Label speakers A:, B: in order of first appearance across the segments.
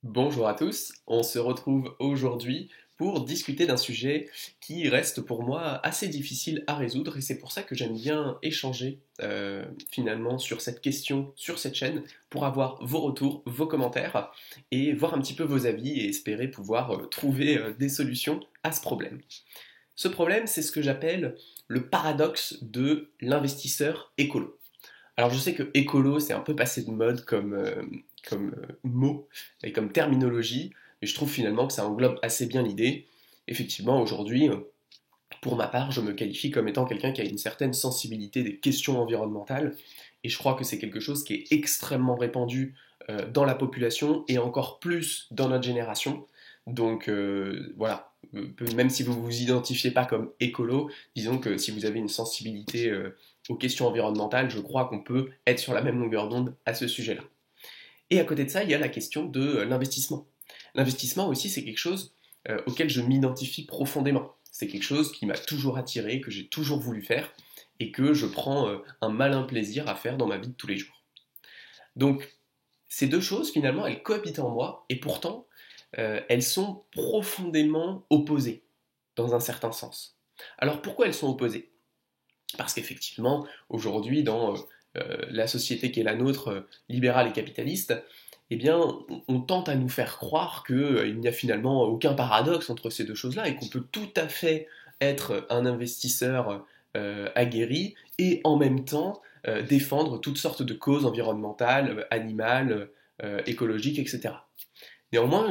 A: Bonjour à tous, on se retrouve aujourd'hui pour discuter d'un sujet qui reste pour moi assez difficile à résoudre et c'est pour ça que j'aime bien échanger finalement sur cette question, sur cette chaîne, pour avoir vos retours, vos commentaires et voir un petit peu vos avis et espérer pouvoir trouver des solutions à ce problème. Ce problème, c'est ce que j'appelle le paradoxe de l'investisseur écolo. Alors je sais que écolo, c'est un peu passé de mode comme mot et comme terminologie, mais je trouve finalement que ça englobe assez bien l'idée. Effectivement, aujourd'hui, pour ma part, je me qualifie comme étant quelqu'un qui a une certaine sensibilité des questions environnementales, et je crois que c'est quelque chose qui est extrêmement répandu dans la population, et encore plus dans notre génération. Donc voilà, même si vous ne vous identifiez pas comme écolo, disons que si vous avez une sensibilité aux questions environnementales, je crois qu'on peut être sur la même longueur d'onde à ce sujet-là. Et à côté de ça, il y a la question de l'investissement. L'investissement aussi, c'est quelque chose auquel je m'identifie profondément. C'est quelque chose qui m'a toujours attiré, que j'ai toujours voulu faire, et que je prends un malin plaisir à faire dans ma vie de tous les jours. Donc, ces deux choses, finalement, elles cohabitent en moi, et pourtant, elles sont profondément opposées, dans un certain sens. Alors, pourquoi elles sont opposées? Parce qu'effectivement, aujourd'hui, dans la société qui est la nôtre, libérale et capitaliste, eh bien, on tente à nous faire croire qu'il n'y a finalement aucun paradoxe entre ces deux choses-là et qu'on peut tout à fait être un investisseur aguerri et en même temps défendre toutes sortes de causes environnementales, animales, écologiques, etc. Néanmoins,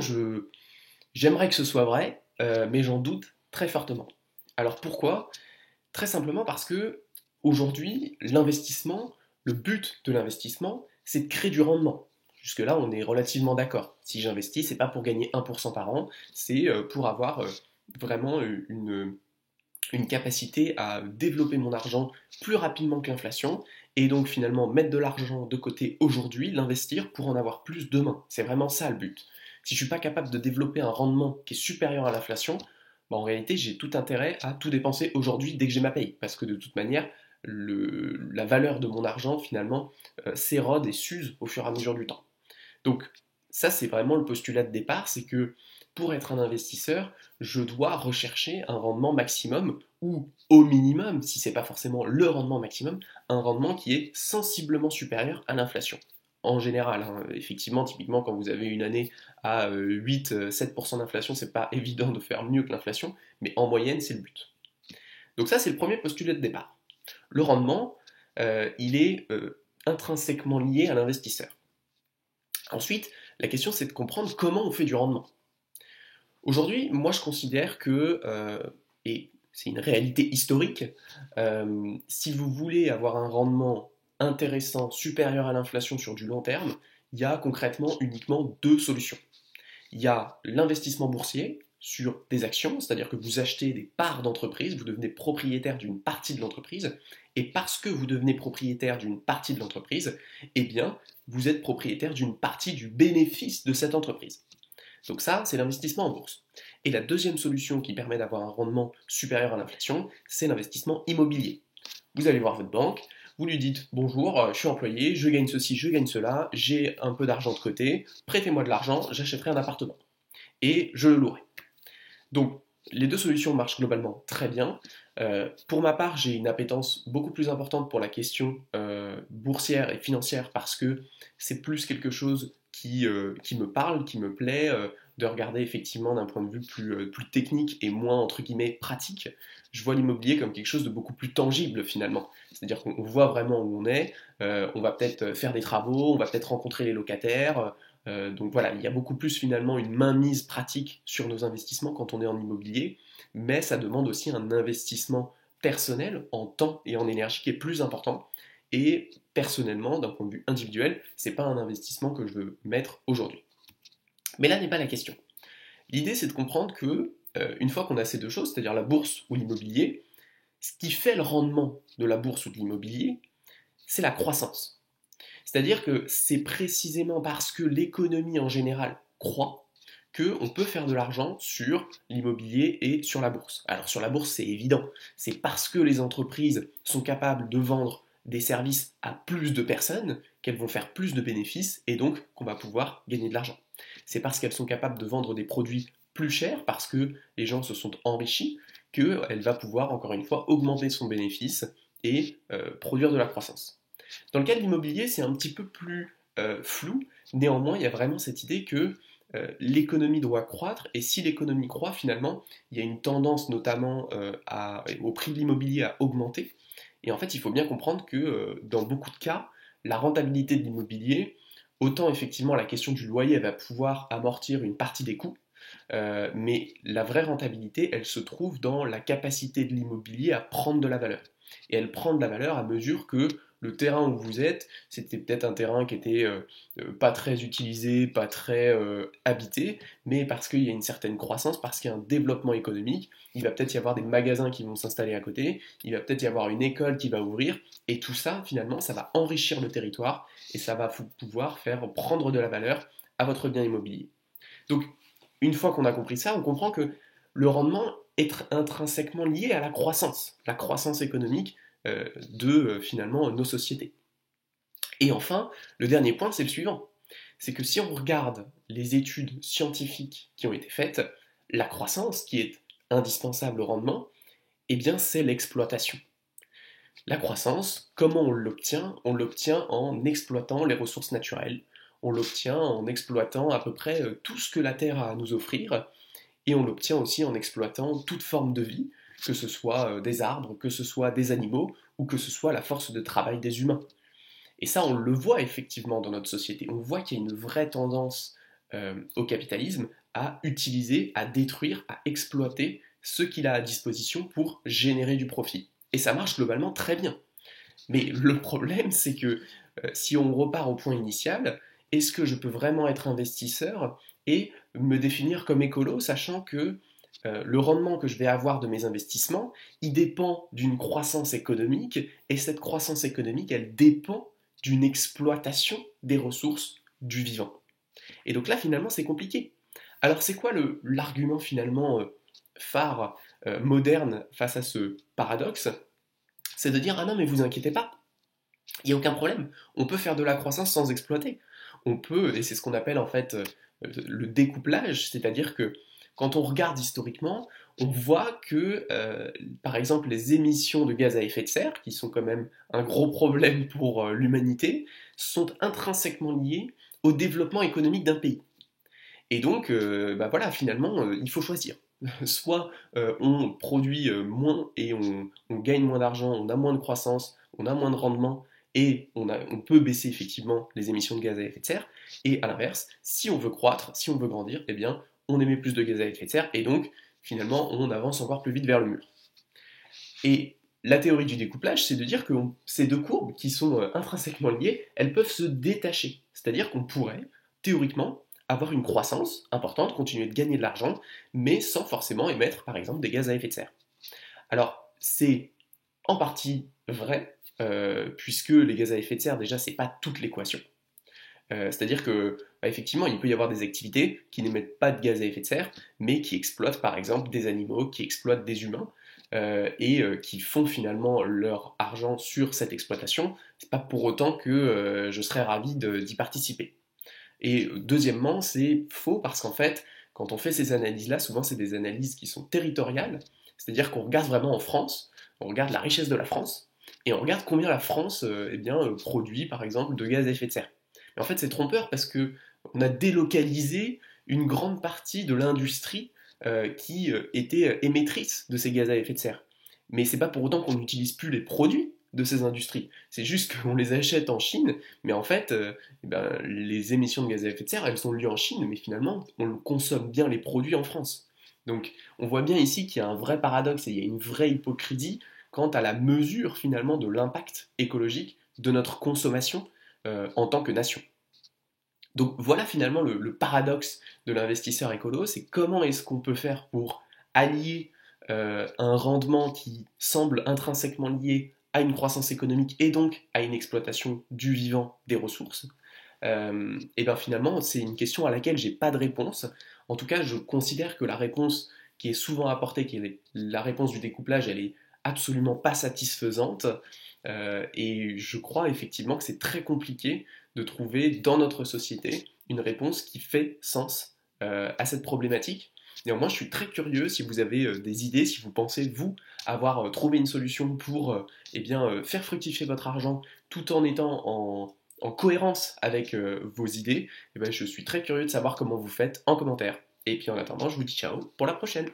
A: j'aimerais que ce soit vrai, mais j'en doute très fortement. Alors pourquoi? Très simplement parce que aujourd'hui, l'investissement, le but de l'investissement, c'est de créer du rendement. Jusque-là, on est relativement d'accord. Si j'investis, c'est pas pour gagner 1% par an, c'est pour avoir vraiment une capacité à développer mon argent plus rapidement que l'inflation et donc finalement mettre de l'argent de côté aujourd'hui, l'investir pour en avoir plus demain. C'est vraiment ça le but. Si je suis pas capable de développer un rendement qui est supérieur à l'inflation, bah, en réalité j'ai tout intérêt à tout dépenser aujourd'hui dès que j'ai ma paye, parce que de toute manière la valeur de mon argent finalement s'érode et s'use au fur et à mesure du temps. Donc ça, c'est vraiment le postulat de départ, c'est que pour être un investisseur, je dois rechercher un rendement maximum ou au minimum, si ce n'est pas forcément le rendement maximum, un rendement qui est sensiblement supérieur à l'inflation. En général, hein, effectivement, typiquement, quand vous avez une année à 8-7% d'inflation, c'est pas évident de faire mieux que l'inflation, mais en moyenne, c'est le but. Donc ça, c'est le premier postulat de départ. Le rendement, il est intrinsèquement lié à l'investisseur. Ensuite, la question c'est de comprendre comment on fait du rendement. Aujourd'hui, moi je considère que, et c'est une réalité historique, si vous voulez avoir un rendement intéressant, supérieur à l'inflation sur du long terme, il y a concrètement uniquement deux solutions. Il y a l'investissement boursier sur des actions, c'est-à-dire que vous achetez des parts d'entreprise, vous devenez propriétaire d'une partie de l'entreprise, et parce que vous devenez propriétaire d'une partie de l'entreprise, eh bien, vous êtes propriétaire d'une partie du bénéfice de cette entreprise. Donc ça, c'est l'investissement en bourse. Et la deuxième solution qui permet d'avoir un rendement supérieur à l'inflation, c'est l'investissement immobilier. Vous allez voir votre banque, vous lui dites bonjour, je suis employé, je gagne ceci, je gagne cela, j'ai un peu d'argent de côté, prêtez-moi de l'argent, j'achèterai un appartement. Et je le louerai. Donc, les deux solutions marchent globalement très bien. Pour ma part, j'ai une appétence beaucoup plus importante pour la question boursière et financière parce que c'est plus quelque chose qui me parle, qui me plaît, de regarder effectivement d'un point de vue plus technique et moins entre guillemets pratique. Je vois l'immobilier comme quelque chose de beaucoup plus tangible finalement. C'est-à-dire qu'on voit vraiment où on est, on va peut-être faire des travaux, on va peut-être rencontrer les locataires, donc voilà, il y a beaucoup plus finalement une mainmise pratique sur nos investissements quand on est en immobilier, mais ça demande aussi un investissement personnel en temps et en énergie qui est plus important. Et personnellement, d'un point de vue individuel, c'est pas un investissement que je veux mettre aujourd'hui. Mais là n'est pas la question. L'idée c'est de comprendre que une fois qu'on a ces deux choses, c'est-à-dire la bourse ou l'immobilier, ce qui fait le rendement de la bourse ou de l'immobilier, c'est la croissance. C'est-à-dire que c'est précisément parce que l'économie en général croît qu'on peut faire de l'argent sur l'immobilier et sur la bourse. Alors sur la bourse, c'est évident. C'est parce que les entreprises sont capables de vendre des services à plus de personnes qu'elles vont faire plus de bénéfices et donc qu'on va pouvoir gagner de l'argent. c'est parce qu'elles sont capables de vendre des produits plus chers, parce que les gens se sont enrichis, qu'elle va pouvoir, encore une fois, augmenter son bénéfice et produire de la croissance. Dans le cas de l'immobilier, c'est un petit peu plus flou, néanmoins, il y a vraiment cette idée que l'économie doit croître, et si l'économie croît, finalement, il y a une tendance notamment au prix de l'immobilier à augmenter, et en fait, il faut bien comprendre que dans beaucoup de cas, la rentabilité de l'immobilier, autant effectivement la question du loyer, elle va pouvoir amortir une partie des coûts, mais la vraie rentabilité, elle se trouve dans la capacité de l'immobilier à prendre de la valeur. Et elle prend de la valeur à mesure que le terrain où vous êtes, c'était peut-être un terrain qui était pas très utilisé, pas très habité, mais parce qu'il y a une certaine croissance, parce qu'il y a un développement économique, il va peut-être y avoir des magasins qui vont s'installer à côté, il va peut-être y avoir une école qui va ouvrir, et tout ça, finalement, ça va enrichir le territoire, et ça va pouvoir faire prendre de la valeur à votre bien immobilier. Donc, une fois qu'on a compris ça, on comprend que le rendement est intrinsèquement lié à la croissance économique de finalement nos sociétés. Et enfin, le dernier point, c'est le suivant. C'est que si on regarde les études scientifiques qui ont été faites, la croissance qui est indispensable au rendement, eh bien c'est l'exploitation. La croissance, comment on l'obtient? On l'obtient en exploitant les ressources naturelles, on l'obtient en exploitant à peu près tout ce que la Terre a à nous offrir, et on l'obtient aussi en exploitant toute forme de vie, que ce soit des arbres, que ce soit des animaux, ou que ce soit la force de travail des humains. Et ça, on le voit effectivement dans notre société. On voit qu'il y a une vraie tendance au capitalisme à utiliser, à détruire, à exploiter ce qu'il a à disposition pour générer du profit. Et ça marche globalement très bien. Mais le problème, c'est que si on repart au point initial, est-ce que je peux vraiment être investisseur et me définir comme écolo, sachant que le rendement que je vais avoir de mes investissements, il dépend d'une croissance économique, et cette croissance économique, elle dépend d'une exploitation des ressources du vivant. Et donc là, finalement, c'est compliqué. Alors, c'est quoi l'argument finalement phare, moderne, face à ce paradoxe? C'est de dire, ah non, mais vous inquiétez pas, il n'y a aucun problème. On peut faire de la croissance sans exploiter. On peut, et c'est ce qu'on appelle en fait le découplage, c'est-à-dire que quand on regarde historiquement, on voit que, par exemple, les émissions de gaz à effet de serre, qui sont quand même un gros problème pour l'humanité, sont intrinsèquement liées au développement économique d'un pays. Et donc, bah voilà, finalement, il faut choisir. Soit on produit moins et on gagne moins d'argent, on a moins de croissance, on a moins de rendement, et on peut baisser effectivement les émissions de gaz à effet de serre. Et à l'inverse, si on veut croître, si on veut grandir, eh bien, on émet plus de gaz à effet de serre, et donc, finalement, on avance encore plus vite vers le mur. Et la théorie du découplage, c'est de dire que ces deux courbes, qui sont intrinsèquement liées, elles peuvent se détacher. C'est-à-dire qu'on pourrait, théoriquement, avoir une croissance importante, continuer de gagner de l'argent, mais sans forcément émettre, par exemple, des gaz à effet de serre. Alors, c'est en partie vrai, puisque les gaz à effet de serre, déjà, c'est pas toute l'équation. C'est-à-dire que, bah, effectivement, il peut y avoir des activités qui n'émettent pas de gaz à effet de serre, mais qui exploitent par exemple des animaux, qui exploitent des humains, et qui font finalement leur argent sur cette exploitation. C'est pas pour autant que je serais ravi d'y participer. Et deuxièmement, c'est faux parce qu'en fait, quand on fait ces analyses-là, souvent c'est des analyses qui sont territoriales, c'est-à-dire qu'on regarde vraiment en France, on regarde la richesse de la France, et on regarde combien la France eh bien, produit par exemple de gaz à effet de serre. Mais en fait, c'est trompeur parce que on a délocalisé une grande partie de l'industrie qui était émettrice de ces gaz à effet de serre. Mais c'est pas pour autant qu'on n'utilise plus les produits de ces industries. C'est juste qu'on les achète en Chine, mais en fait, eh ben, les émissions de gaz à effet de serre, elles sont liées en Chine, mais finalement, on consomme bien les produits en France. Donc, on voit bien ici qu'il y a un vrai paradoxe et il y a une vraie hypocrisie quant à la mesure finalement de l'impact écologique de notre consommation en tant que nation. Donc voilà finalement le paradoxe de l'investisseur écolo, c'est comment est-ce qu'on peut faire pour allier un rendement qui semble intrinsèquement lié à une croissance économique et donc à une exploitation du vivant des ressources. Et bien finalement c'est une question à laquelle j'ai pas de réponse. En tout cas je considère que la réponse qui est souvent apportée, qui est la réponse du découplage, elle est absolument pas satisfaisante. Et je crois effectivement que c'est très compliqué de trouver dans notre société une réponse qui fait sens à cette problématique. Néanmoins, je suis très curieux si vous avez des idées, si vous pensez, vous, avoir trouvé une solution pour faire fructifier votre argent tout en étant en cohérence avec vos idées. Et ben, je suis très curieux de savoir comment vous faites en commentaire. Et puis en attendant, je vous dis ciao pour la prochaine.